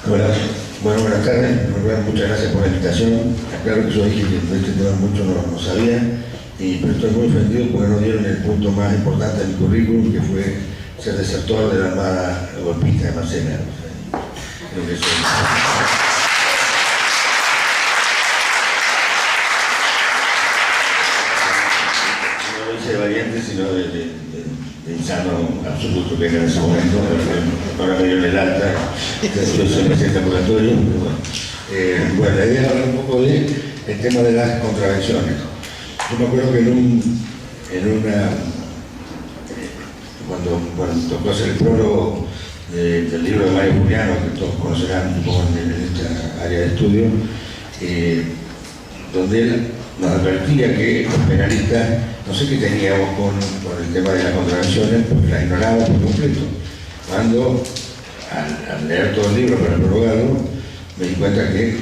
Hola, bueno, buenas tardes. Muchas gracias por la invitación. Claro que yo dije que de este tema mucho no sabía, pero estoy muy ofendido porque no dieron el punto más importante de mi currículum, que fue ser desertor de la Armada golpista de Marcela. Creo que eso no lo hice de valiente, sino de insano absoluto que era en ese momento. Ahora me dieron el alta, yo soy presidente ambulatorio, pero bueno. Bueno, la idea es hablar un poco del tema de las contravenciones. Yo me acuerdo que cuando tocó hacer el prólogo del libro de Mario Juliano, que todos conocerán un poco en esta área de estudio, donde él nos advertía que los penalistas, no sé qué teníamos con el tema de las contravenciones, porque las ignorábamos por completo. Cuando, al leer todo el libro para prologarlo, me di cuenta que,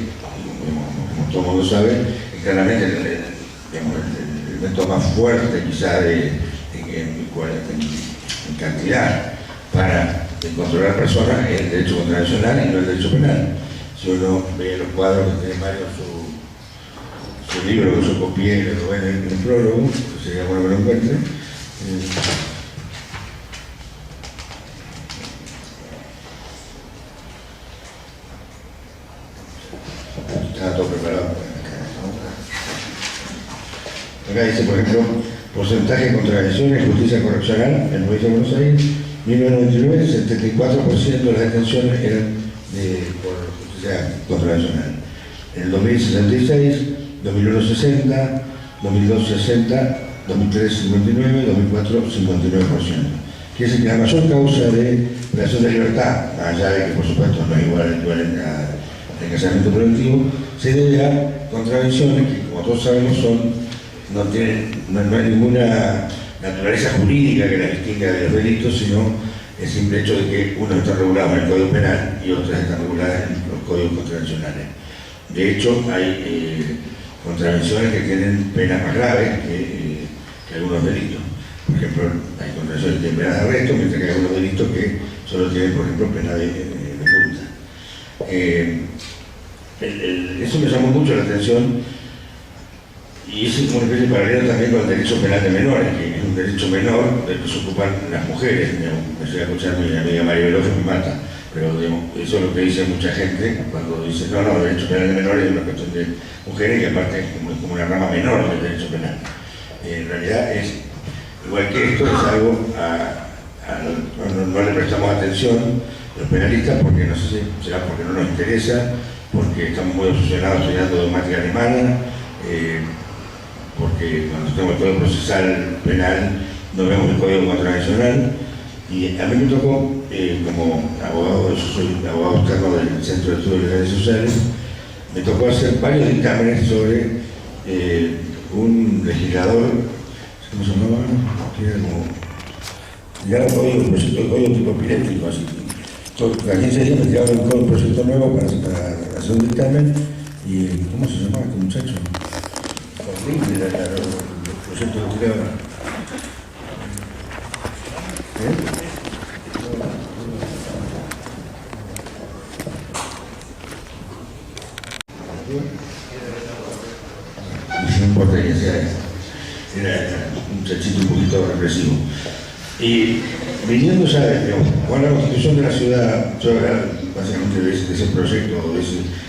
como todo el mundo sabe, que claramente el método más fuerte quizá en cantidad para controlar personas es el derecho contravencional y no el derecho penal. Si uno ve los cuadros que tiene Mario en su libro, que yo copié y lo ven en el prólogo, que sería bueno que lo encuentre. Estaba todo preparado. Acá dice, por ejemplo, porcentaje de contravenciones y justicia correccional en la provincia de Buenos Aires, 1999, 74% de las detenciones eran por justicia contravencional. En el 2066, 2001 60, 2002 60, 2003 59, 2004 59%. Quiere decir que la mayor causa de privación de libertad, más allá de que por supuesto no es igual al encarcelamiento preventivo, se debe a contravenciones que, como todos sabemos, no hay ninguna naturaleza jurídica que las distinga de los delitos, sino el simple hecho de que uno está regulado en el Código Penal y otras están reguladas en los códigos contravencionales. De hecho, hay contravenciones que tienen penas más graves que algunos delitos. Por ejemplo, hay contravenciones que tienen pena de arresto, mientras que hay algunos delitos que solo tienen, por ejemplo, pena de multa. Eso me llamó mucho la atención y es una especie de paralelo también con el derecho penal de menores, que es un derecho menor del que se ocupan las mujeres. Me estoy escuchando a mi amiga María Veloso, me mata. Pero digamos, eso es lo que dice mucha gente cuando dice, no, el derecho penal de menores es una cuestión de mujeres que aparte es como una rama menor del derecho penal. En realidad es, igual que esto, es algo no le prestamos atención los penalistas, porque no sé si será porque no nos interesa, porque estamos muy obsesionados estudiando dogmática alemana, porque cuando tenemos el Código Procesal Penal no vemos el Código Contravencional. Y a mí me tocó, como abogado, yo soy abogado externo del Centro de Estudios Legales y Sociales, me tocó hacer varios dictámenes sobre un legislador, ¿cómo se llamaba? Que era como, ya el proyecto de código tipo epiléptico, así. Cada 15 días me tiraban un proyecto nuevo para hacer un dictamen, y ¿cómo se llamaba este muchacho? Horrible era el proyecto que tiraban. No importa que sea, era un muchachito un poquito represivo. Y viniendo ya, digamos, con la constitución de la ciudad, yo básicamente de ese proyecto,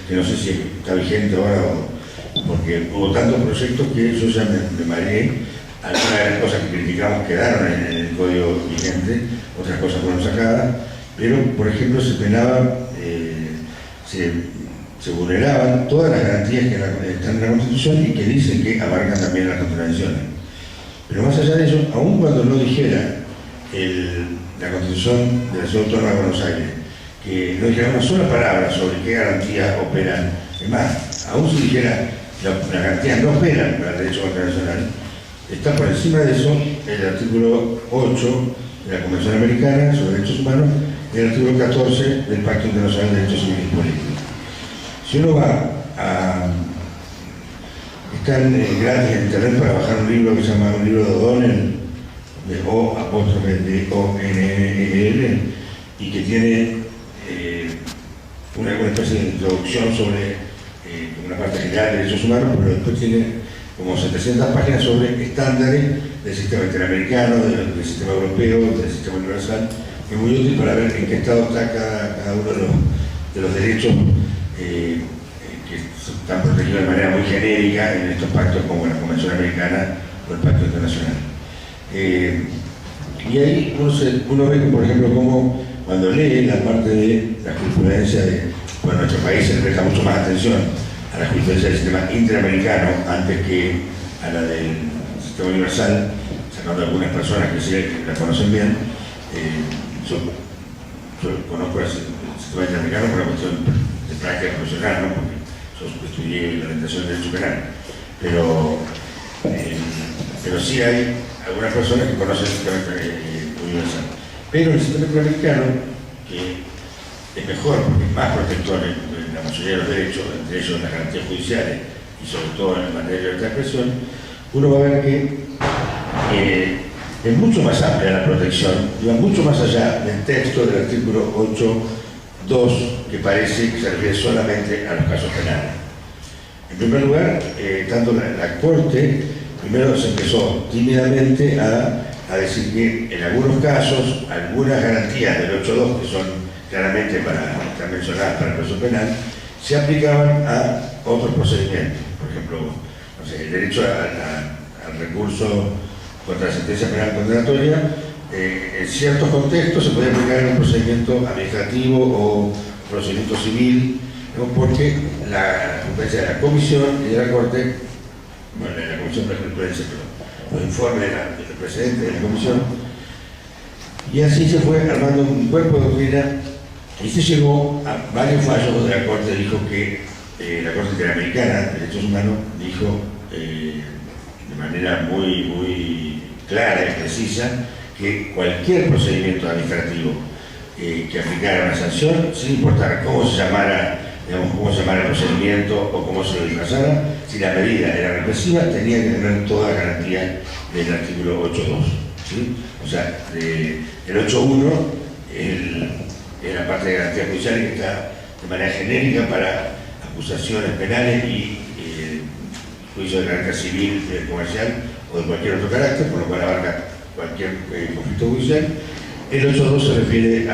que no sé si está vigente ahora, porque hubo tantos proyectos que yo ya me mareé. Algunas de las cosas que criticamos quedaron en el código vigente, otras cosas fueron sacadas, pero por ejemplo se penaba, se vulneraban todas las garantías que están en la Constitución y que dicen que abarcan también las contravenciones. Pero más allá de eso, aun cuando no dijera la Constitución de la Ciudad Autónoma de Buenos Aires, que no dijera una sola palabra sobre qué garantías operan, es más, aún si dijera las garantías no operan para el derecho contravencional, está por encima de eso el artículo 8 de la Convención Americana sobre Derechos Humanos y el artículo 14 del Pacto Internacional de Derechos Civiles y Políticos. Si uno va a... Está gratis en internet para bajar un libro que se llama un libro de O'Donnell, de O''D-O''N''E''L, y que tiene una especie de introducción sobre una parte general de derechos humanos, pero después tiene como 700 páginas sobre estándares del sistema interamericano, del sistema europeo, del sistema universal, que es muy útil para ver en qué estado está cada uno de los derechos que están protegidos de manera muy genérica en estos pactos como la Convención Americana o el Pacto Internacional. Y ahí uno ve, por ejemplo, cómo cuando lee la parte de la jurisprudencia bueno, nuestro país se presta mucho más atención a la jurisprudencia del sistema interamericano antes que a la del sistema universal, sacando algunas personas que sí la conocen bien. Yo conozco el sistema interamericano por una cuestión de práctica profesional, ¿no? Porque yo estudié la orientación de derecho penal, pero sí hay algunas personas que conocen el sistema universal. Pero el sistema interamericano, que es mejor, porque es más protector en la mayoría de los derechos, entre ellos las garantías judiciales y sobre todo en materia de libertad de expresión, uno va a ver que es mucho más amplia la protección, y va mucho más allá del texto del artículo 8.2, que parece que se refiere solamente a los casos penales. En primer lugar, tanto la Corte primero se empezó tímidamente a decir que en algunos casos, algunas garantías del 8.2, que son claramente están mencionadas para el proceso penal, se aplicaban a otros procedimientos. Por ejemplo, no sé, el derecho al recurso contra la sentencia penal condenatoria, en ciertos contextos se puede aplicar en un procedimiento administrativo o procedimiento civil, ¿no? Porque la competencia de la Comisión y de la Corte, bueno, de la Comisión de Jurisprudencia, pero los informes del presidente de la Comisión, y así se fue armando un cuerpo de doctrina y se llegó a varios fallos donde la Corte dijo que la Corte Interamericana de Derechos Humanos dijo de manera muy clara y precisa que cualquier procedimiento administrativo que aplicara una sanción, sin importar cómo se llamara, el procedimiento o cómo se lo disfrazara, si la medida era represiva, tenía que tener toda la garantía del artículo 8.2. ¿Sí? O sea, el 8.1 es la parte de garantía judicial que está de manera genérica para acusaciones penales y juicio de carácter civil, comercial o de cualquier otro carácter, por lo cual abarca cualquier conflicto judicial. El 8.2 se refiere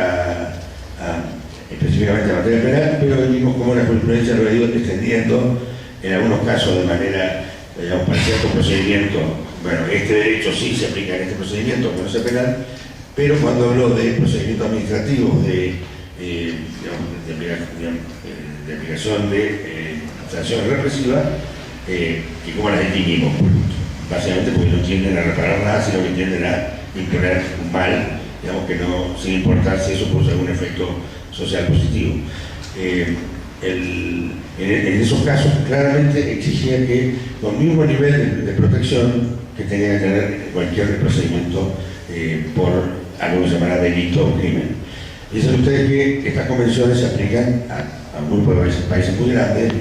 específicamente a materia penal, pero vimos cómo la jurisprudencia lo ha ido extendiendo en algunos casos de manera, digamos, para cierto procedimiento. Bueno, este derecho sí se aplica en este procedimiento, que no sea penal, pero cuando habló de procedimientos administrativos, de aplicación de sanciones represivas, que como las distinguimos, básicamente porque no tienden a reparar nada, sino que tienden a imponer un mal, digamos que no, sin importar si eso produce algún efecto social positivo. En esos casos claramente exigía que con el mismo nivel de protección que tenía que tener cualquier procedimiento por algo que se llamará delito o crimen. Dicen ustedes que estas convenciones se aplican a un grupo de países muy grandes,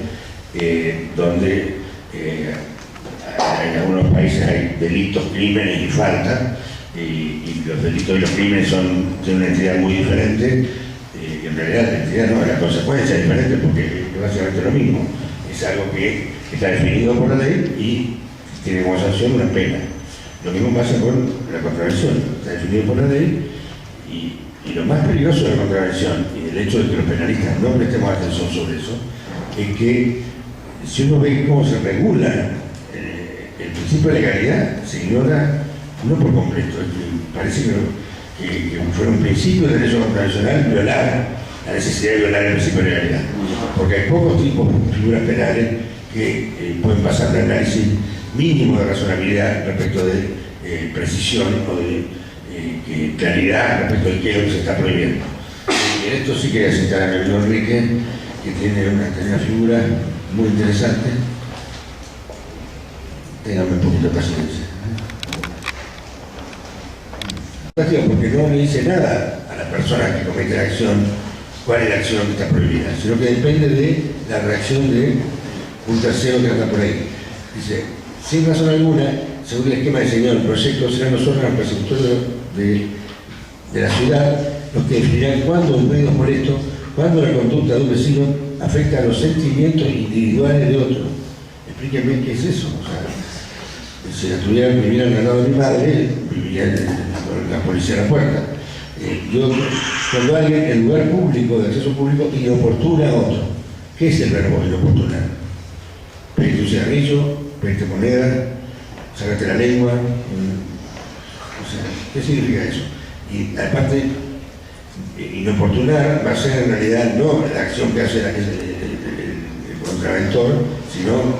donde en algunos países hay delitos, crímenes y faltas, y los delitos y los crímenes tienen una entidad muy diferente, y en realidad la entidad no, la consecuencia es diferente porque es básicamente lo mismo, es algo que está definido por la ley y tiene como sanción una pena. Lo mismo pasa con la contravención, está definido por la ley y lo más peligroso de la contravención y del hecho de que los penalistas no prestemos atención sobre eso, es que si uno ve cómo se regula el principio de legalidad, se ignora no por completo. Parece que fuera un principio de derecho contravencional violar la necesidad de violar el principio de legalidad, porque hay pocos tipos de figuras penales que pueden pasar de análisis mínimo de razonabilidad respecto de precisión o de claridad respecto de qué es lo que se está prohibiendo. Y en esto sí quería citar a mi amigo Enrique, que tiene una figura muy interesante. Ténganme un poquito de paciencia. Porque no le dice nada a la persona que comete la acción cuál es la acción que está prohibida, sino que depende de la reacción de un tercero que anda por ahí. Dice, sin razón alguna, según el esquema diseñado del proyecto, serán los órganos persecutorios de la ciudad los que definirán cuándo un medio molesto cuando la conducta de un vecino afecta a los sentimientos individuales de otro. Explíquenme qué es eso. O sea, si la tuvieran, vivieran al lado de mi madre, viviría con la policía a la puerta. Cuando alguien en lugar público, de acceso público, inoportuna a otro. ¿Qué es el verbo inoportunar? Pedirte un cigarrillo, pedirte moneda, sacarte la lengua. O sea, ¿qué significa eso? Y aparte, inoportunar va a ser en realidad no la acción que hace el contraventor, sino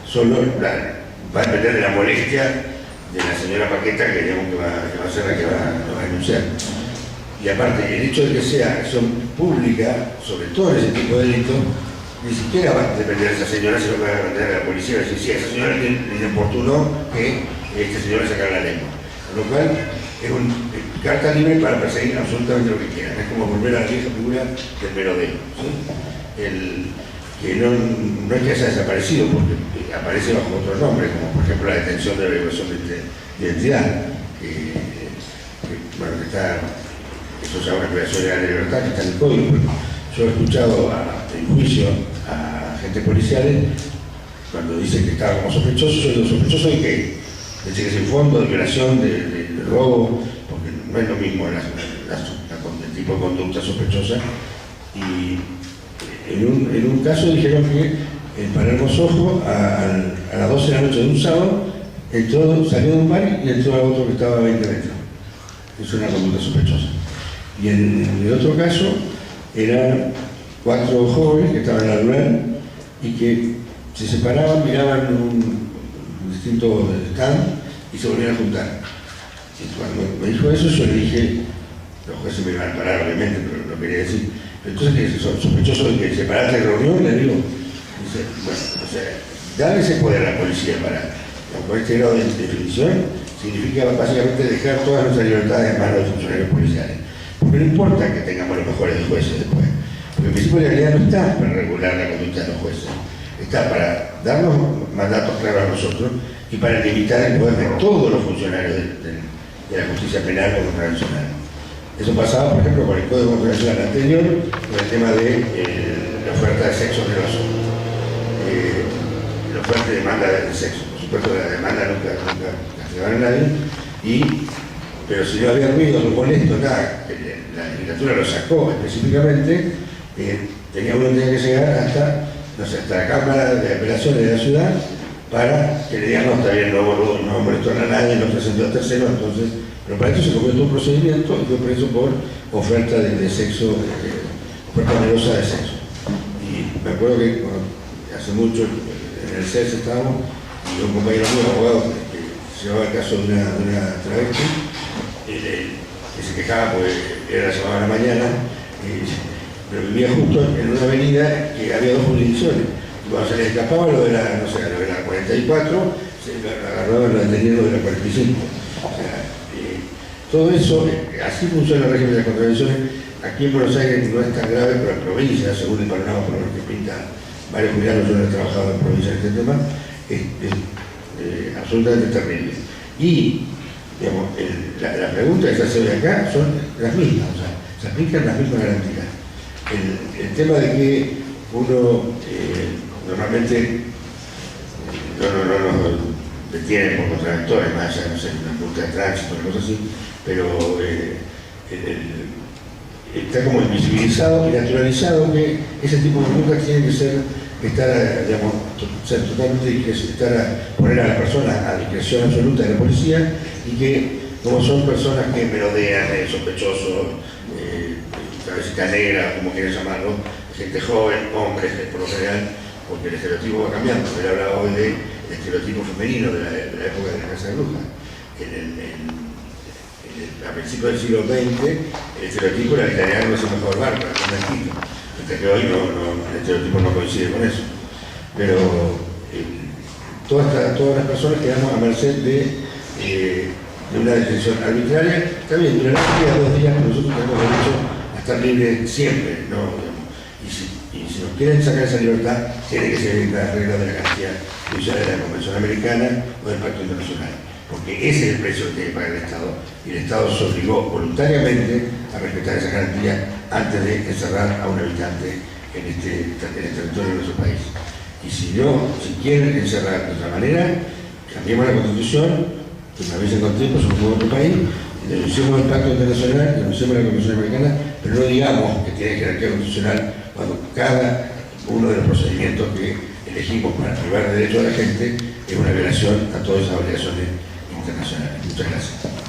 solo va a depender de la molestia de la señora Paqueta que va a ser la que va a denunciar. Y aparte, el hecho de que sea acción pública, sobre todo en ese tipo de delitos, ni siquiera va a depender de esa señora, sino que va a depender de la policía. Va a decir, si a esa señora le inoportunó que este señor le sacara la lengua. Con lo cual, es carta libre para perseguir absolutamente lo que quieran. Es como volver a la vieja figura del merodeo. ¿Sí? Que no es que haya desaparecido, porque aparece bajo otro nombre, como por ejemplo la detención de la violación de identidad, bueno, que está, eso se llama una privación legal de libertad, que está en el código. Yo he escuchado en juicio a agentes policiales cuando dicen que estaba como sospechoso. Yo digo, ¿sospechoso de qué? De que sin fondo, de violación, de robo, porque no es lo mismo el tipo de conducta sospechosa. Y en un caso dijeron que en Palermo Sojo, a las 12 de la noche de un sábado, salió de un bar y entró a otro que estaba a 20 metros. Es una conducta sospechosa. Y en el otro caso, eran 4 jóvenes que estaban en la rural y que se separaban, miraban un distinto stand y se volvían a juntar. Y cuando me dijo eso, yo le dije, los jueces me iban a parar, obviamente, pero no quería decir. Entonces, que son sospechosos de que separarse de reunión, le digo, dice, bueno, o sea, darle ese poder a la policía con este grado de definición, significa básicamente dejar todas nuestras libertades en manos de funcionarios policiales. Porque no importa que tengamos los mejores jueces después, porque el principio de legalidad no está para regular la conducta de los jueces, está para darnos mandatos claros a nosotros y para limitar el poder de todos los funcionarios de la justicia penal o contravencional. Eso pasaba, por ejemplo, con el Código Contravencional anterior, con el tema de la oferta de sexo generoso, la oferta de demanda de sexo. Por supuesto, la demanda nunca castigaban a nadie, pero si no había ruido, no molesto, nada, la legislatura lo sacó específicamente, tenía que llegar hasta la Cámara de Apelaciones de la ciudad para que le digan, no, está bien, no molestó a nadie, no presentó a tercero, entonces, pero para eso se cometió un procedimiento y fue preso por oferta de sexo, oferta generosa de sexo. Y me acuerdo que hace mucho en el CES estábamos y un compañero mío, abogado, que llevaba el caso de una travesti, que se quejaba porque era la llamada a la mañana, pero vivía justo en una avenida que había 2 jurisdicciones. Y cuando se le escapaba lo de la 44, se agarraban los detenidos de la 45. O sea, todo eso, así funciona el régimen de las contravenciones. Aquí en Buenos Aires no es tan grave, pero en provincia, según el panorama por lo que pinta varios jurados, yo no he trabajado en provincia en este tema, es absolutamente terrible. Y digamos, la pregunta que se hace hoy acá son las mismas, o sea, se aplican las mismas garantías. El tema de que uno normalmente no nos detienen por contraventores, más allá, no sé, una multa de tránsito, una cosa así, pero está como invisibilizado y naturalizado que ese tipo de multas tiene que ser totalmente poner a la persona a discreción absoluta de la policía, y que como son personas que merodean, sospechosos, cabecita negra, como quieran llamarlo, gente joven, hombres, por lo general, porque el estereotipo va cambiando. Él hablaba hoy del estereotipo femenino de la época de la Casa de Brujas. A principios del siglo XX, el estereotipo era el italiano no es el mejor barco, es un mestizo. Mientras que hoy el estereotipo no coincide con eso. Pero todas las personas quedamos a merced de una decisión arbitraria. Está bien, durante 2 días, pero nosotros tenemos derecho a estar libres siempre, ¿no? Y si nos quieren sacar esa libertad, tiene que seguir las reglas de la garantía judicial de la Convención Americana o del Pacto Internacional. porque ese es el precio que tiene que pagar el Estado, y el Estado se obligó voluntariamente a respetar esa garantía antes de encerrar a un habitante en el territorio de nuestro país. Y si quieren encerrar de otra manera, cambiemos la Constitución, que una vez con tiempo somos un otro país, denunciemos el Pacto Internacional, denunciemos la Convención Americana, pero no digamos que tiene jerarquía constitucional cuando cada uno de los procedimientos que elegimos para privar de derecho a la gente es una violación a todas esas obligaciones internacionales. Muchas gracias.